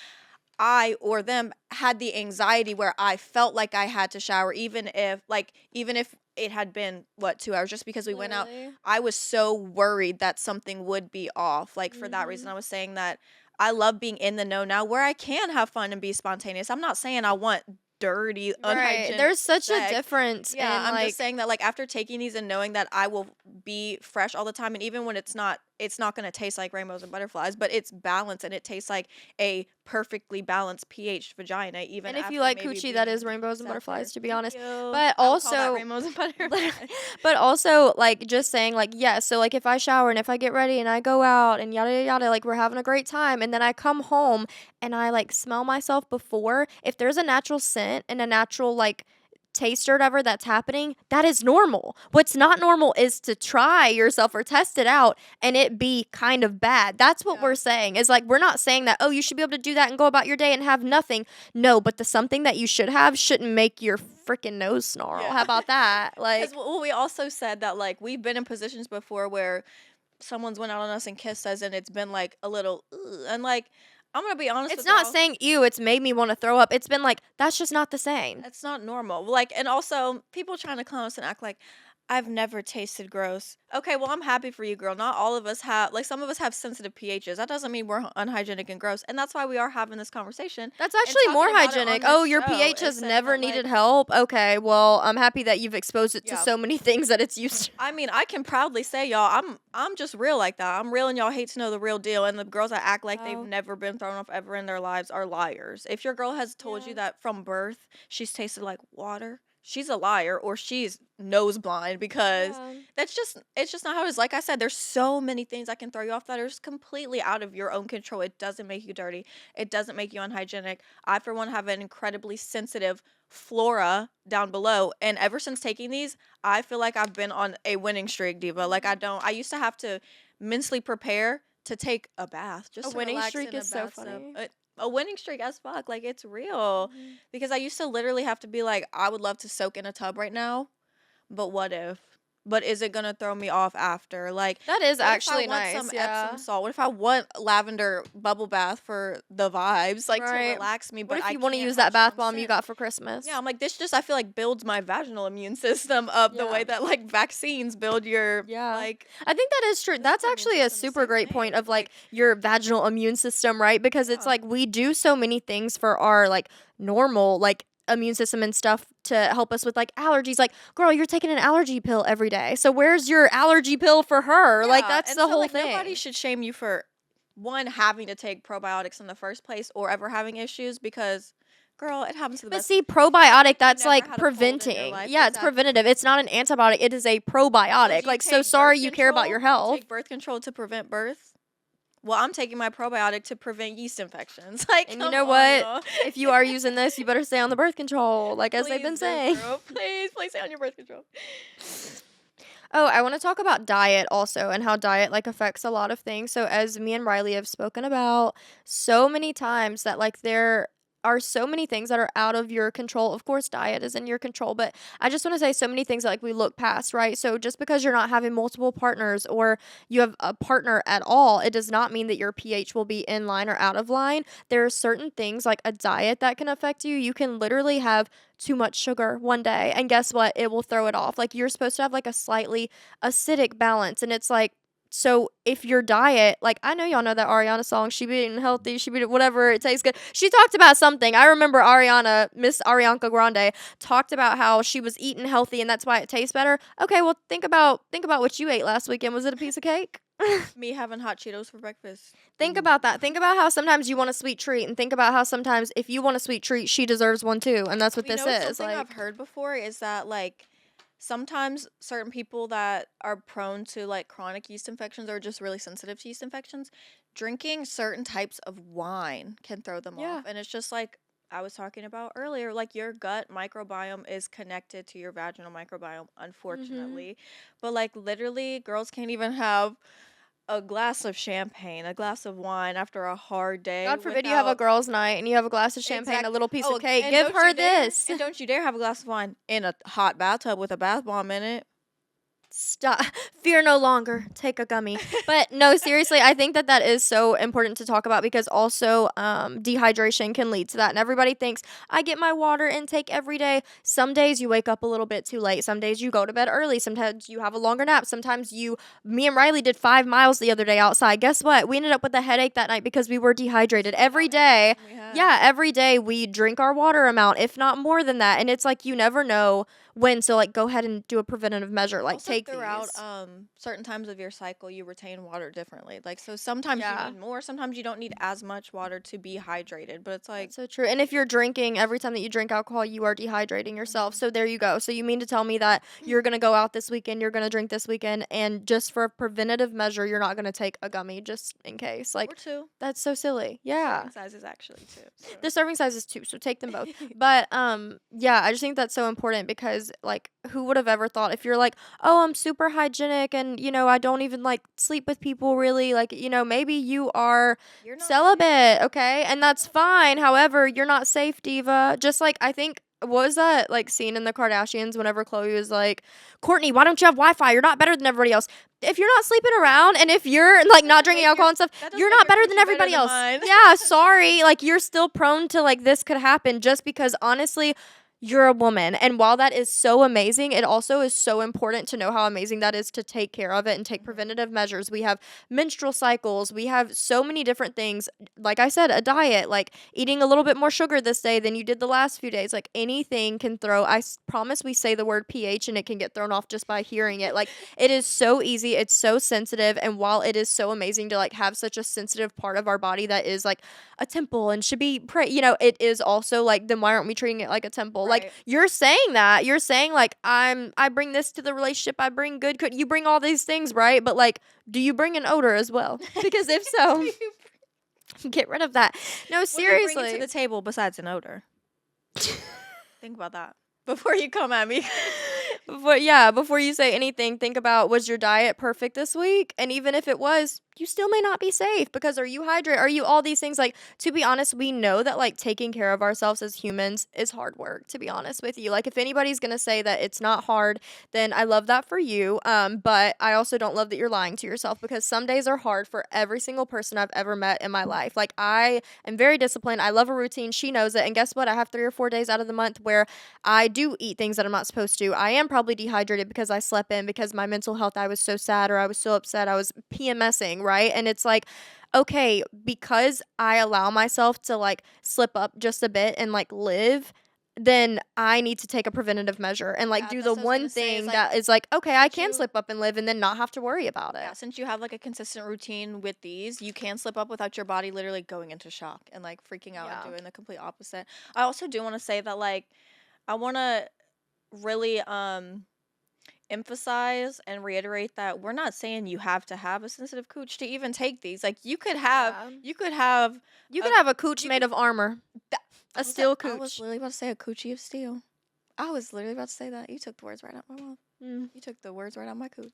[SPEAKER 1] I or them had the anxiety where I felt like I had to shower even if it had been 2 hours just because we went out.
[SPEAKER 2] Literally.
[SPEAKER 1] I was so worried that something would be off. Like for that reason I was saying that I love being in the know now where I can have fun and be spontaneous. I'm not saying I want dirty,
[SPEAKER 2] Right.
[SPEAKER 1] unhygienic
[SPEAKER 2] There's such a
[SPEAKER 1] sex.
[SPEAKER 2] difference
[SPEAKER 1] Yeah,
[SPEAKER 2] in
[SPEAKER 1] I'm just
[SPEAKER 2] like
[SPEAKER 1] saying that like after taking these and knowing that I will be fresh all the time, and even when it's not going to taste like rainbows and butterflies, but it's balanced and it tastes like a perfectly balanced pH vagina even
[SPEAKER 2] and if you
[SPEAKER 1] after
[SPEAKER 2] like
[SPEAKER 1] maybe
[SPEAKER 2] coochie, that
[SPEAKER 1] being
[SPEAKER 2] is rainbows and
[SPEAKER 1] separated.
[SPEAKER 2] butterflies, to be
[SPEAKER 1] Thank
[SPEAKER 2] honest.
[SPEAKER 1] you.
[SPEAKER 2] But
[SPEAKER 1] I would call that
[SPEAKER 2] also,
[SPEAKER 1] rainbows and butterflies.
[SPEAKER 2] but also, like, just saying, like, yeah, so, like, if I shower and if I get ready and I go out and yada, yada, yada, like, we're having a great time, and then I come home and I, like, smell myself before, if there's a natural scent and a natural, like, taste or whatever that's happening, that is normal. What's not normal is to try yourself or test it out and it be kind of bad. That's what
[SPEAKER 1] Yeah.
[SPEAKER 2] we're saying. Is like, we're not saying that, oh, you should be able to do that and go about your day and have nothing. No, but the something that you should have shouldn't make your freaking nose snarl.
[SPEAKER 1] Yeah.
[SPEAKER 2] How about that?
[SPEAKER 1] Because
[SPEAKER 2] Like,
[SPEAKER 1] we also said that like we've been in positions before where someone's went out on us and kissed us, and it's been like a little, "Ugh," and like I'm gonna be honest
[SPEAKER 2] it's
[SPEAKER 1] with
[SPEAKER 2] not
[SPEAKER 1] y'all.
[SPEAKER 2] saying, ew, it's made me want to throw up. It's been like, that's just not the same.
[SPEAKER 1] That's not normal. Like, and also people trying to clown us and act like I've never tasted gross. Okay, well, I'm happy for you, girl. Not all of us have, like, some of us have sensitive pHs. That doesn't mean we're unhygienic and gross. And that's why we are having this conversation
[SPEAKER 2] That's
[SPEAKER 1] and
[SPEAKER 2] actually more
[SPEAKER 1] talking about it on
[SPEAKER 2] hygienic.
[SPEAKER 1] this
[SPEAKER 2] Oh, your
[SPEAKER 1] show.
[SPEAKER 2] pH
[SPEAKER 1] Is
[SPEAKER 2] has
[SPEAKER 1] saying
[SPEAKER 2] never
[SPEAKER 1] that,
[SPEAKER 2] needed
[SPEAKER 1] like,
[SPEAKER 2] help. Okay, well, I'm happy that you've exposed it to
[SPEAKER 1] yeah.
[SPEAKER 2] so many things that it's used to.
[SPEAKER 1] I mean, I can proudly say, y'all, I'm just real like that. I'm real, and y'all hate to know the real deal. And the girls that act like they've
[SPEAKER 2] Oh.
[SPEAKER 1] never been thrown off ever in their lives are liars. If your girl has told
[SPEAKER 2] Yeah.
[SPEAKER 1] you that from birth she's tasted like water, she's a liar, or she's nose blind, because
[SPEAKER 2] Yeah.
[SPEAKER 1] it's just not how it is. Like I said, there's so many things that can throw you off that are just completely out of your own control. It doesn't make you dirty. It doesn't make you unhygienic. I, for one, have an incredibly sensitive flora down below, and ever since taking these, I feel like I've been on a winning streak, Diva. Like I used to have to mentally prepare to take a bath, just
[SPEAKER 2] A
[SPEAKER 1] to
[SPEAKER 2] winning
[SPEAKER 1] relax
[SPEAKER 2] streak
[SPEAKER 1] in a
[SPEAKER 2] is so
[SPEAKER 1] bathtub.
[SPEAKER 2] funny.
[SPEAKER 1] A winning streak as fuck. Like, it's real. Because I used to literally have to be like, I would love to soak in a tub right now, but what if? But is it gonna throw me off after? Like,
[SPEAKER 2] That is
[SPEAKER 1] what if I
[SPEAKER 2] actually
[SPEAKER 1] want
[SPEAKER 2] nice.
[SPEAKER 1] some
[SPEAKER 2] Yeah.
[SPEAKER 1] Epsom salt? What if I want lavender bubble bath for the vibes, like to
[SPEAKER 2] Right.
[SPEAKER 1] relax me?
[SPEAKER 2] What
[SPEAKER 1] But
[SPEAKER 2] if
[SPEAKER 1] I
[SPEAKER 2] you want to
[SPEAKER 1] can't
[SPEAKER 2] use
[SPEAKER 1] have
[SPEAKER 2] that bath
[SPEAKER 1] strong
[SPEAKER 2] bomb you
[SPEAKER 1] scent.
[SPEAKER 2] got for Christmas?
[SPEAKER 1] Yeah, I'm like, this just, I feel like, builds my vaginal immune system up the
[SPEAKER 2] Yeah.
[SPEAKER 1] way that like vaccines build your
[SPEAKER 2] Yeah.
[SPEAKER 1] like
[SPEAKER 2] I think that is true. That's
[SPEAKER 1] immune
[SPEAKER 2] actually a
[SPEAKER 1] system, the
[SPEAKER 2] super
[SPEAKER 1] same
[SPEAKER 2] great
[SPEAKER 1] thing.
[SPEAKER 2] point
[SPEAKER 1] It's
[SPEAKER 2] of like your vaginal immune system, right? Because it's
[SPEAKER 1] Yeah.
[SPEAKER 2] like we do so many things for our like normal like immune system and stuff to help us with like allergies. Like, girl, you're taking an allergy pill every day. So where's your allergy pill for her? Like,
[SPEAKER 1] Yeah,
[SPEAKER 2] that's
[SPEAKER 1] and
[SPEAKER 2] the
[SPEAKER 1] so,
[SPEAKER 2] whole
[SPEAKER 1] like,
[SPEAKER 2] thing.
[SPEAKER 1] nobody should shame you for one having to take probiotics in the first place or ever having issues, because girl, it happens to the
[SPEAKER 2] But
[SPEAKER 1] best.
[SPEAKER 2] see,
[SPEAKER 1] Like
[SPEAKER 2] probiotic,
[SPEAKER 1] you
[SPEAKER 2] that's
[SPEAKER 1] never
[SPEAKER 2] like
[SPEAKER 1] had a cold in your
[SPEAKER 2] preventing.
[SPEAKER 1] life.
[SPEAKER 2] Yeah, it's
[SPEAKER 1] Exactly.
[SPEAKER 2] preventative. It's not an antibiotic. It is a
[SPEAKER 1] So
[SPEAKER 2] probiotic.
[SPEAKER 1] do you
[SPEAKER 2] Like, so
[SPEAKER 1] take
[SPEAKER 2] sorry
[SPEAKER 1] birth
[SPEAKER 2] you care about your
[SPEAKER 1] control?
[SPEAKER 2] health.
[SPEAKER 1] You take birth control to prevent birth? Well, I'm taking my probiotic to prevent yeast infections. Like,
[SPEAKER 2] And you
[SPEAKER 1] come
[SPEAKER 2] know
[SPEAKER 1] on,
[SPEAKER 2] what?
[SPEAKER 1] y'all.
[SPEAKER 2] If you are using this, you better stay on the birth control, like as they've been
[SPEAKER 1] Please do,
[SPEAKER 2] saying.
[SPEAKER 1] girl. Please stay on your birth control.
[SPEAKER 2] Oh, I want to talk about diet also and how diet like affects a lot of things. So as me and Riley have spoken about so many times that like there are so many things that are out of your control. Of course, diet is in your control, but I just want to say so many things that like we look past, right? So just because you're not having multiple partners or you have a partner at all, it does not mean that your pH will be in line or out of line. There are certain things like a diet that can affect you. You can literally have too much sugar one day, and guess what? It will throw it off. Like you're supposed to have like a slightly acidic balance, and it's like, so if your diet, like I know y'all know that Ariana song, she be eating healthy, she be whatever, it tastes good. She talked about something. I remember Ariana, Miss Ariana Grande, talked about how she was eating healthy and that's why it tastes better. Okay, well think about what you ate last weekend. Was it a piece of cake?
[SPEAKER 1] Me having hot Cheetos for breakfast.
[SPEAKER 2] Think about that. Think about how sometimes you want a sweet treat, and think about how sometimes if you want a sweet treat, she deserves one too, and that's what
[SPEAKER 1] You
[SPEAKER 2] this
[SPEAKER 1] know,
[SPEAKER 2] is.
[SPEAKER 1] something
[SPEAKER 2] Like,
[SPEAKER 1] I've heard before is that like sometimes certain people that are prone to like chronic yeast infections or just really sensitive to yeast infections, drinking certain types of wine can throw them off.
[SPEAKER 2] yeah.
[SPEAKER 1] And it's just like I was talking about earlier, like your gut microbiome is connected to your vaginal microbiome,
[SPEAKER 2] Mhm.
[SPEAKER 1] unfortunately. But like literally, girls can't even have a glass of champagne, a glass of wine after a hard day
[SPEAKER 2] God forbid you have a
[SPEAKER 1] without
[SPEAKER 2] girls' night and you have a glass of champagne, a
[SPEAKER 1] exact.
[SPEAKER 2] little piece of
[SPEAKER 1] Oh,
[SPEAKER 2] cake.
[SPEAKER 1] and
[SPEAKER 2] Give
[SPEAKER 1] don't
[SPEAKER 2] her
[SPEAKER 1] you dare,
[SPEAKER 2] this.
[SPEAKER 1] and don't you dare have a glass of wine in a hot bathtub with a bath bomb in it.
[SPEAKER 2] Stop. Fear no longer. Take a gummy. But no, seriously, I think that that is so important to talk about because also dehydration can lead to that. And everybody thinks, I get my water intake every day. Some days you wake up a little bit too late. Some days you go to bed early. Sometimes you have a longer nap. Sometimes me and Riley did 5 miles the other day outside. Guess what? We ended up with a headache that night because we were dehydrated. Every
[SPEAKER 1] Without any
[SPEAKER 2] day,
[SPEAKER 1] reason we had.
[SPEAKER 2] yeah, every day we drink our water amount, if not more than that. And it's like you never know when, so like go ahead and do a preventative measure, like
[SPEAKER 1] Also,
[SPEAKER 2] take
[SPEAKER 1] throughout
[SPEAKER 2] these.
[SPEAKER 1] certain times of your cycle, you retain water differently. Like so, sometimes you
[SPEAKER 2] Yeah,
[SPEAKER 1] need more. Sometimes you don't need as much water to be hydrated. But it's like,
[SPEAKER 2] that's so true. And if you're drinking, every time that you drink alcohol, you are dehydrating yourself.
[SPEAKER 1] mhm.
[SPEAKER 2] So there you go. So you mean to tell me that you're going to go out this weekend, you're going to drink this weekend, and just for a preventative measure, you're not going to take a gummy just in case?
[SPEAKER 1] Or
[SPEAKER 2] Like,
[SPEAKER 1] two.
[SPEAKER 2] that's so silly.
[SPEAKER 1] The
[SPEAKER 2] Yeah.
[SPEAKER 1] serving size is actually two. So.
[SPEAKER 2] The serving size is 2, so take them both. But yeah, I just think that's so important because like who would have ever thought if you're like, "Oh, I'm super hygienic and I don't even like sleep with people really." Like, maybe you are
[SPEAKER 1] You're not safe.
[SPEAKER 2] celibate, okay? And
[SPEAKER 1] You're
[SPEAKER 2] that's
[SPEAKER 1] not safe.
[SPEAKER 2] fine. However, you're not safe, diva. Just like I think what was that like scene in the Kardashians whenever Chloe was like, "Courtney, why don't you have Wi-Fi? You're not better than everybody else." If you're not sleeping around and if you're like not
[SPEAKER 1] Doesn't
[SPEAKER 2] drinking
[SPEAKER 1] make your
[SPEAKER 2] alcohol and stuff,
[SPEAKER 1] that doesn't
[SPEAKER 2] you're
[SPEAKER 1] make
[SPEAKER 2] not
[SPEAKER 1] your
[SPEAKER 2] better than
[SPEAKER 1] coochie better
[SPEAKER 2] everybody
[SPEAKER 1] than
[SPEAKER 2] else.
[SPEAKER 1] mine.
[SPEAKER 2] Yeah, sorry. Like you're still prone to like this could happen just because honestly, you're a woman. And while that is so amazing, it also is so important to know how amazing that is to take care of it and take
[SPEAKER 1] Mhm.
[SPEAKER 2] preventative measures. We have menstrual cycles, we have so many different things. Like I said, a diet, like eating a little bit more sugar this day than you did the last few days. Like anything can throw. Promise we say the word pH and it can get thrown off just by hearing it. Like it is so easy, it's so sensitive, and while it is so amazing to like have such a sensitive part of our body that is like a temple and should be it is also like then why aren't we treating it like a temple? Like
[SPEAKER 1] Right.
[SPEAKER 2] you're saying that. You're saying like I bring this to the relationship. I bring good you bring all these things, right? But like do you bring an odor as well? Because if
[SPEAKER 1] Do
[SPEAKER 2] so,
[SPEAKER 1] you-
[SPEAKER 2] get rid of that. No,
[SPEAKER 1] what are you bringing to
[SPEAKER 2] seriously.
[SPEAKER 1] the table besides an odor? Think about that before you come at me.
[SPEAKER 2] But yeah, before you say anything, think about was your diet perfect this week? And even if it was, you still may not be safe because are you hydrated? Are you all these things? Like, to be honest, we know that like taking care of ourselves as humans is hard work, to be honest with you. Like, if anybody's gonna say that it's not hard, then I love that for you. But I also don't love that you're lying to yourself because some days are hard for every single person I've ever met in my life. Like, I am very disciplined. I love a routine. She knows it. And guess what? I have 3 or 4 days out of the month where I do eat things that I'm not supposed to. I am probably dehydrated because I slept in, because my mental health, I was so sad or I was so upset, I was PMSing, right? And it's like, okay, because I allow myself to like slip up just a bit and like live, then I need to take a preventative measure and like
[SPEAKER 1] Yeah,
[SPEAKER 2] do
[SPEAKER 1] that's
[SPEAKER 2] the
[SPEAKER 1] what I was gonna
[SPEAKER 2] one
[SPEAKER 1] say. Is
[SPEAKER 2] thing
[SPEAKER 1] like
[SPEAKER 2] that is like, okay, I
[SPEAKER 1] since
[SPEAKER 2] can
[SPEAKER 1] you
[SPEAKER 2] slip up and live and then not have to worry about
[SPEAKER 1] yeah,
[SPEAKER 2] it.
[SPEAKER 1] since you have like a consistent routine with these, you can slip up without your body literally going into shock and like freaking out and
[SPEAKER 2] Yeah.
[SPEAKER 1] doing the complete opposite. I also do want to say that like I want to really emphasize and reiterate that we're not saying you have to have a sensitive cooch to even take these. Like
[SPEAKER 2] Yeah.
[SPEAKER 1] you could have
[SPEAKER 2] You could
[SPEAKER 1] a
[SPEAKER 2] have a cooch
[SPEAKER 1] you
[SPEAKER 2] made
[SPEAKER 1] could
[SPEAKER 2] of armor,
[SPEAKER 1] that,
[SPEAKER 2] a steel
[SPEAKER 1] I was
[SPEAKER 2] cooch.
[SPEAKER 1] literally about to say a coochie of steel. I was literally about to say that. You took the words right out my mouth.
[SPEAKER 2] Mm.
[SPEAKER 1] You took the words right out my cooch.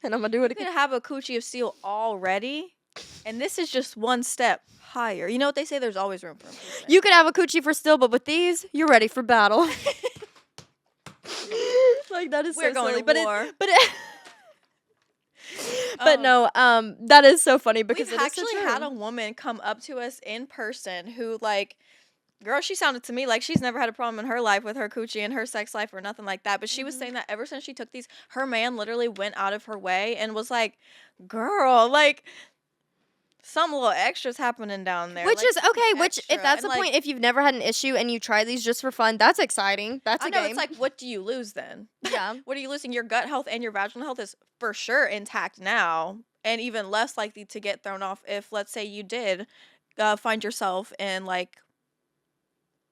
[SPEAKER 2] And I'm gonna do
[SPEAKER 1] You
[SPEAKER 2] it
[SPEAKER 1] could
[SPEAKER 2] again.
[SPEAKER 1] have a coochie of steel already And this is just one step higher. You know what they say? There's always room for improvement.
[SPEAKER 2] You could have a coochie for still, but with these, you're ready for battle. Like that is
[SPEAKER 1] We're
[SPEAKER 2] so
[SPEAKER 1] going
[SPEAKER 2] silly,
[SPEAKER 1] to war.
[SPEAKER 2] but no, that is so funny because
[SPEAKER 1] we've
[SPEAKER 2] it is so
[SPEAKER 1] actually
[SPEAKER 2] true.
[SPEAKER 1] had a woman come up to us in person who, like, girl, she sounded to me like she's never had a problem in her life with her coochie and her sex life or nothing like that. But she was saying that ever since she took these, her man literally went out of her way and was like, girl, like, some little extras happening down there.
[SPEAKER 2] Which
[SPEAKER 1] like,
[SPEAKER 2] is okay. Which,
[SPEAKER 1] extra.
[SPEAKER 2] if that's
[SPEAKER 1] And,
[SPEAKER 2] the
[SPEAKER 1] like,
[SPEAKER 2] point, if you've never had an issue and you try these just for fun, that's exciting. That's
[SPEAKER 1] I
[SPEAKER 2] a
[SPEAKER 1] know,
[SPEAKER 2] game.
[SPEAKER 1] it's like, what do you lose then?
[SPEAKER 2] Yeah.
[SPEAKER 1] What are you losing? Your gut health and your vaginal health is for sure intact now, and even less likely to get thrown off if, let's say, you did find yourself in, like,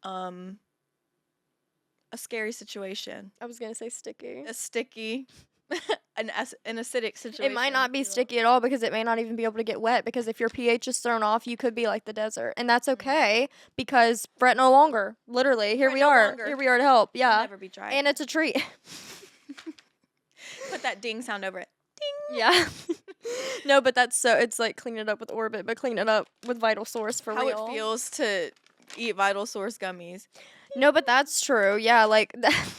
[SPEAKER 1] um a scary situation,
[SPEAKER 2] I was gonna say sticky.
[SPEAKER 1] a sticky, an acidic situation.
[SPEAKER 2] It might not be sticky at all because it may not even be able to get wet because if your pH is thrown off, you could be like the desert. And that's okay because fret no longer. Literally, here
[SPEAKER 1] Fret
[SPEAKER 2] we
[SPEAKER 1] no
[SPEAKER 2] are.
[SPEAKER 1] longer.
[SPEAKER 2] Here we are to help.
[SPEAKER 1] It'll
[SPEAKER 2] Yeah.
[SPEAKER 1] never be dry.
[SPEAKER 2] And it's a treat.
[SPEAKER 1] Put that ding sound over it. Ding.
[SPEAKER 2] Yeah. No, but that's so it's like clean it up with Orbit, but clean it up with Vital Source for
[SPEAKER 1] How
[SPEAKER 2] real.
[SPEAKER 1] it feels to eat Vital Source gummies.
[SPEAKER 2] No, but that's true. Yeah, like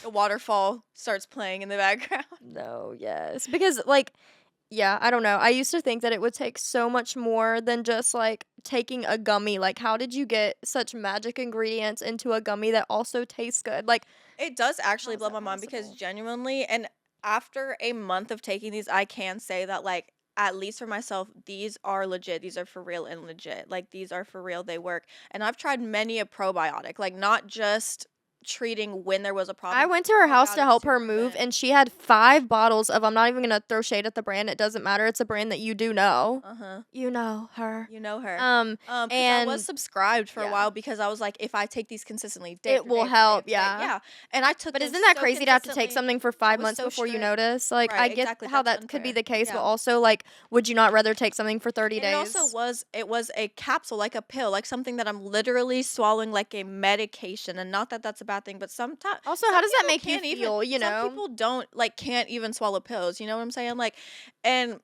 [SPEAKER 1] A waterfall starts playing in the background.
[SPEAKER 2] no, yes. Because like yeah, I don't know. I used to think that it would take so much more than just like taking a gummy. Like how did you get such magic ingredients into a gummy that also tastes good? Like
[SPEAKER 1] It does actually
[SPEAKER 2] How's
[SPEAKER 1] blow
[SPEAKER 2] that
[SPEAKER 1] my mind because
[SPEAKER 2] possible?
[SPEAKER 1] genuinely, and after a month of taking these, I can say that, like, at least for myself, these are legit. These are for real and legit. Like, these are for real. They work. And I've tried many a probiotic, like, not just treating when there was a problem.
[SPEAKER 2] I went to her house to
[SPEAKER 1] probiotics
[SPEAKER 2] help
[SPEAKER 1] to
[SPEAKER 2] her move,
[SPEAKER 1] prevent.
[SPEAKER 2] and she had 5 bottles of. I'm not even gonna throw shade at the brand. It doesn't matter. It's a brand that you do know.
[SPEAKER 1] Uh-huh.
[SPEAKER 2] You know her.
[SPEAKER 1] You know her. Because I was
[SPEAKER 2] And
[SPEAKER 1] subscribed for a
[SPEAKER 2] yeah.
[SPEAKER 1] while because I was like, if I take these consistently, day
[SPEAKER 2] it
[SPEAKER 1] after
[SPEAKER 2] will
[SPEAKER 1] day after day
[SPEAKER 2] help.
[SPEAKER 1] after day,
[SPEAKER 2] Yeah.
[SPEAKER 1] yeah. And I took
[SPEAKER 2] But
[SPEAKER 1] them
[SPEAKER 2] isn't that
[SPEAKER 1] so
[SPEAKER 2] crazy to have to take
[SPEAKER 1] consistently.
[SPEAKER 2] something for
[SPEAKER 1] I
[SPEAKER 2] 5
[SPEAKER 1] was
[SPEAKER 2] months
[SPEAKER 1] so
[SPEAKER 2] before you
[SPEAKER 1] strict.
[SPEAKER 2] notice? Like, I
[SPEAKER 1] Right,
[SPEAKER 2] get
[SPEAKER 1] exactly.
[SPEAKER 2] how
[SPEAKER 1] That's
[SPEAKER 2] that could be
[SPEAKER 1] unfair.
[SPEAKER 2] the case, but
[SPEAKER 1] Yeah.
[SPEAKER 2] also, like, would you not rather take something for 30
[SPEAKER 1] And it
[SPEAKER 2] days?
[SPEAKER 1] also was a capsule, like a pill, like something that I'm literally swallowing like a medication. And not that that's a bad thing, but sometimes
[SPEAKER 2] Also,
[SPEAKER 1] some
[SPEAKER 2] how does that
[SPEAKER 1] people
[SPEAKER 2] make you
[SPEAKER 1] can't even
[SPEAKER 2] feel, you
[SPEAKER 1] some
[SPEAKER 2] know?
[SPEAKER 1] people don't like can't even swallow pills. You know what I'm saying? Like, and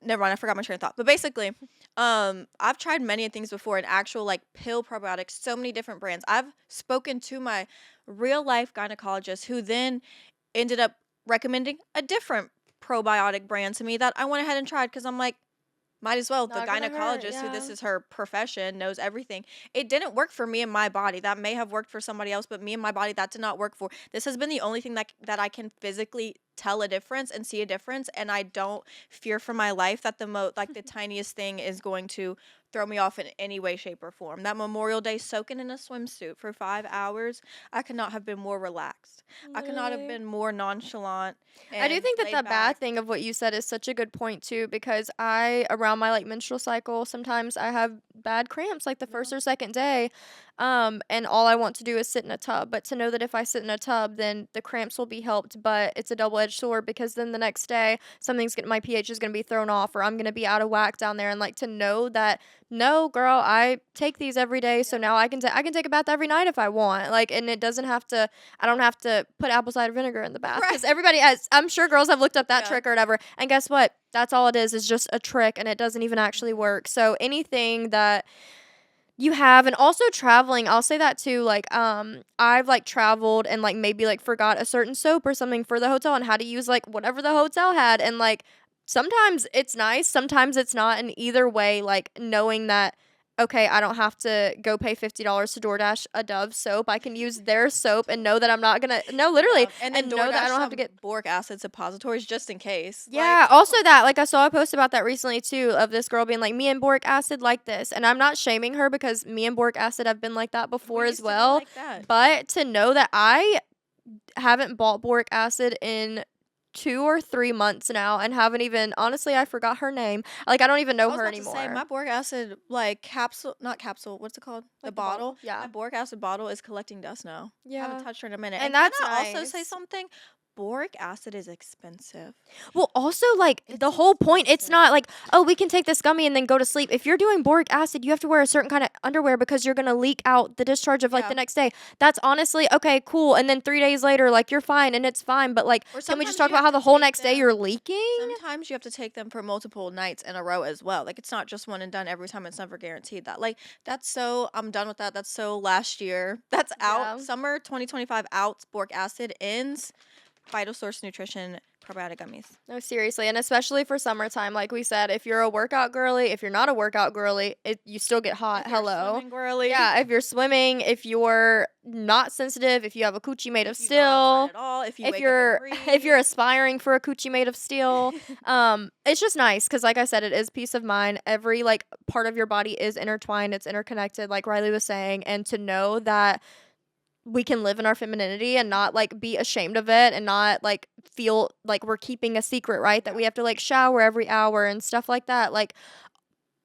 [SPEAKER 1] never mind, I forgot my train of thought. But basically, I've tried many things before, an actual like pill probiotics, so many different brands. I've spoken to my real life gynecologist who then ended up recommending a different probiotic brand to me that I went ahead and tried because I'm like, might as well. The
[SPEAKER 2] Not gonna hurt,
[SPEAKER 1] gynecologist, who this
[SPEAKER 2] yeah.
[SPEAKER 1] is her profession, knows everything. It didn't work for me and my body. That may have worked for somebody else, but me and my body, that did not work for. This has been the only thing that I can physically tell a difference and see a difference, and I don't fear for my life that the tiniest thing is going to throw me off in any way, shape, or form. That Memorial Day soaking in a swimsuit for 5 hours, I could not have been more relaxed. I could not have
[SPEAKER 2] Literally.
[SPEAKER 1] been more nonchalant.
[SPEAKER 2] I do
[SPEAKER 1] And
[SPEAKER 2] think that
[SPEAKER 1] laid
[SPEAKER 2] the bad
[SPEAKER 1] back.
[SPEAKER 2] thing of what you said is such a good point too, because around my like menstrual cycle, sometimes I have bad cramps like the first or second day, and all I want to do is sit in a tub. But to know that if I sit in a tub, then the cramps will be helped, but it's a double-edged sword because then the next day my pH is gonna be thrown off, or I'm gonna be out of whack down there, and like to know that no, girl, I take these every day, so now I can take a bath every night if I want, like, and it doesn't have to I don't have to put apple cider vinegar in the bath because
[SPEAKER 1] Right.
[SPEAKER 2] everybody has. I'm sure girls have looked up that
[SPEAKER 1] Yeah.
[SPEAKER 2] trick or whatever. And guess what? That's all it is just a trick, and it doesn't even actually work. So anything that you have, and also traveling, I'll say that too. Like, I've like traveled and like maybe like forgot a certain soap or something for the hotel and had to use like whatever the hotel had, and like sometimes it's nice, sometimes it's not, and either way, like knowing that okay, I don't have to go pay $50 to DoorDash a Dove soap. I can use their soap and know that I'm not gonna no, literally,
[SPEAKER 1] Yeah, and then
[SPEAKER 2] know that I
[SPEAKER 1] DoorDash
[SPEAKER 2] don't have to
[SPEAKER 1] some
[SPEAKER 2] get
[SPEAKER 1] boric acid suppositories just in case.
[SPEAKER 2] yeah, also that, like, I saw a post about that recently too, of this girl being like, "Me and boric acid like this," and I'm not shaming her because me and boric acid have been like that before
[SPEAKER 1] We
[SPEAKER 2] as
[SPEAKER 1] used to be
[SPEAKER 2] well,
[SPEAKER 1] like that.
[SPEAKER 2] but to know that I haven't bought boric acid in 2 or 3 months now and haven't even honestly, I forgot her name, like, I don't even
[SPEAKER 1] I
[SPEAKER 2] know
[SPEAKER 1] was
[SPEAKER 2] her
[SPEAKER 1] about to say
[SPEAKER 2] anymore.
[SPEAKER 1] my boric acid like capsule, not capsule. What's it called? The
[SPEAKER 2] Like the bottle?
[SPEAKER 1] bottle.
[SPEAKER 2] Yeah.
[SPEAKER 1] My boric acid bottle is collecting dust now. Haven't
[SPEAKER 2] Yeah.
[SPEAKER 1] touched her in a minute.
[SPEAKER 2] And
[SPEAKER 1] And can
[SPEAKER 2] that's
[SPEAKER 1] I also say
[SPEAKER 2] nice.
[SPEAKER 1] something? boric acid is expensive.
[SPEAKER 2] Well, also, like,
[SPEAKER 1] It's
[SPEAKER 2] the whole point, it's
[SPEAKER 1] expensive.
[SPEAKER 2] not like, oh, we can take this gummy and then go to sleep. If you're doing boric acid, you have to wear a certain kind of underwear because you're gonna leak out the discharge of, like,
[SPEAKER 1] Yeah.
[SPEAKER 2] the next day. That's honestly okay, cool. And then 3 days later, like, you're fine and it's fine. But like,
[SPEAKER 1] Or
[SPEAKER 2] can we just
[SPEAKER 1] sometimes
[SPEAKER 2] talk
[SPEAKER 1] you
[SPEAKER 2] about
[SPEAKER 1] have
[SPEAKER 2] how
[SPEAKER 1] to
[SPEAKER 2] the whole
[SPEAKER 1] take
[SPEAKER 2] next day
[SPEAKER 1] them
[SPEAKER 2] you're leaking?
[SPEAKER 1] sometimes you have to take them for multiple nights in a row as well. Like, it's not just one and done every time. It's never guaranteed that. Like, that's so I'm done with that. That's so last year. That's
[SPEAKER 2] Yeah.
[SPEAKER 1] out. Summer 2025 out. Boric acid ends. Vital Source Nutrition probiotic gummies.
[SPEAKER 2] No, seriously, and especially for summertime, like we said, if you're a workout girly, if you're not a workout girly, you still get hot.
[SPEAKER 1] If you're
[SPEAKER 2] Hello.
[SPEAKER 1] swimming girly.
[SPEAKER 2] Yeah, if you're swimming, if you're not sensitive, if you have a coochie made of
[SPEAKER 1] If you go outside
[SPEAKER 2] steel,
[SPEAKER 1] at all, if you
[SPEAKER 2] if
[SPEAKER 1] wake up and
[SPEAKER 2] you're if you're
[SPEAKER 1] breathe.
[SPEAKER 2] aspiring for a coochie made of steel, it's just nice because, like I said, it is peace of mind. Every like part of your body is intertwined, it's interconnected, like Riley was saying, and to know that we can live in our femininity and not like be ashamed of it and not like feel like we're keeping a secret, right? That
[SPEAKER 1] Yeah.
[SPEAKER 2] we have to like shower every hour and stuff like that. Like,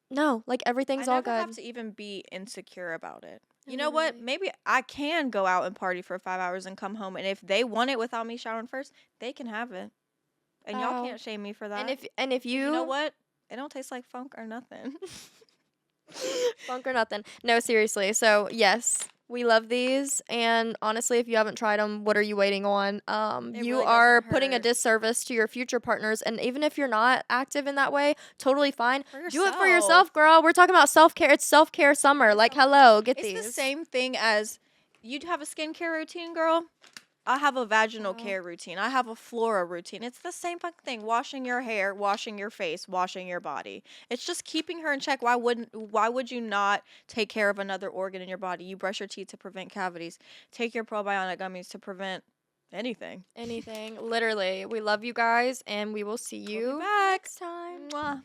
[SPEAKER 2] no, like
[SPEAKER 1] I
[SPEAKER 2] everything's all
[SPEAKER 1] never
[SPEAKER 2] good.
[SPEAKER 1] have to even be insecure about it. You know what?
[SPEAKER 2] Literally.
[SPEAKER 1] Maybe I can go out and party for 5 hours and come home, and if they want it without me showering first, they can have it. And y'all
[SPEAKER 2] Oh.
[SPEAKER 1] can't shame me for that.
[SPEAKER 2] And if
[SPEAKER 1] 'Cause you know what? It don't taste like funk or nothing.
[SPEAKER 2] funk or nothing. No, seriously. So, yes, we love these. And honestly, if you haven't tried them, what are you waiting on?
[SPEAKER 1] It
[SPEAKER 2] You
[SPEAKER 1] really
[SPEAKER 2] are
[SPEAKER 1] doesn't
[SPEAKER 2] putting a
[SPEAKER 1] hurt.
[SPEAKER 2] disservice to your future partners. And even if you're not active in that way, totally fine.
[SPEAKER 1] For
[SPEAKER 2] Do it for
[SPEAKER 1] yourself.
[SPEAKER 2] yourself, girl. We're talking about self care. It's self care summer. Like, hello, get
[SPEAKER 1] It's
[SPEAKER 2] these.
[SPEAKER 1] the same thing as you'd have a skincare routine, girl. I have a vaginal
[SPEAKER 2] Wow.
[SPEAKER 1] care routine. I have a flora routine. It's the same fucking thing. Washing your hair, washing your face, washing your body. It's just keeping her in check. Why would you not take care of another organ in your body? You brush your teeth to prevent cavities. Take your probiotic gummies to prevent anything.
[SPEAKER 2] Anything. Literally. We love you guys, and we will see
[SPEAKER 1] We'll be
[SPEAKER 2] you
[SPEAKER 1] back.
[SPEAKER 2] next time.
[SPEAKER 1] Mwah.